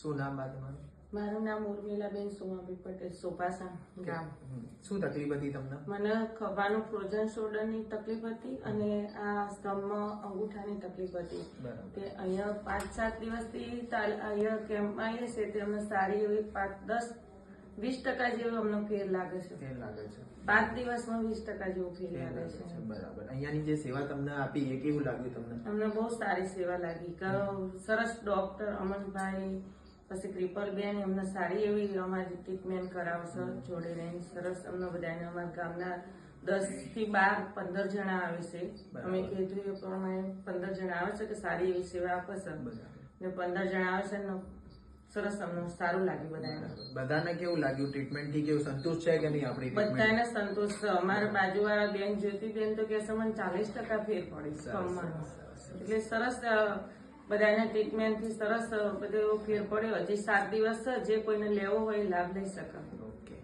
શું નામ બા તમારું? મારું નામ ઉર્મિલાબેન સોમાભાઈ પટેલ, સોપાસા ગામ. શું તકલીફ હતી તમને? મને ખભાનું ફ્રોઝન શોલ્ડરની તકલીફ હતી અને આ સ્તંભમાં અંગૂઠાની તકલીફ હતી. બરાબર. તે અહીંયા 5-7 દિવસથી અહીંયા કેમ્પમાં આવીએ છીએ તે અમને સારી એવી 10-20% જેવો અમને ફેર લાગે છે. ફેર લાગે છે. 5 દિવસમાં 20% જેવો ફેર લાગે છે. બરાબર. અહીંયાની જે સેવા તમને આપી એ કેવું લાગ્યું તમને? અમને બહુ સારી સેવા લાગી. સરસ ડોક્ટર અમનભાઈ, પછી કૃપલબેન એમને સારી એવી અમારી ટ્રીટમેન્ટ કરાવશે. જોડે રહીને સરસ અમને બધાને અમારા ગામના 10 થી 12, 15 જણા આવે છે. અમે કીધું એ પ્રમાણે 15 જણા આવે છે કે સારી એવી સેવા આપે છે ને 15 જણા આવે છે ને સરસ અમને સારું લાગ્યું બધાને. બધાને કેવું લાગ્યું? ટ્રીટમેન્ટ થી કેવું સંતુષ્ટ છે કે નહીં? આપણી બધાને સંતોષ છે. અમારા બાજુવાળા બેન જ્યોતિબેન તો કે છે મને 40% ફેર પડી કમમાં. એટલે સરસ બધાને ટ્રીટમેન્ટ થી સરસ બધો ફેર પડ્યો. હજી 7 દિવસ છે, જે કોઈને લેવો હોય લાભ લઈ શકે. ઓકે.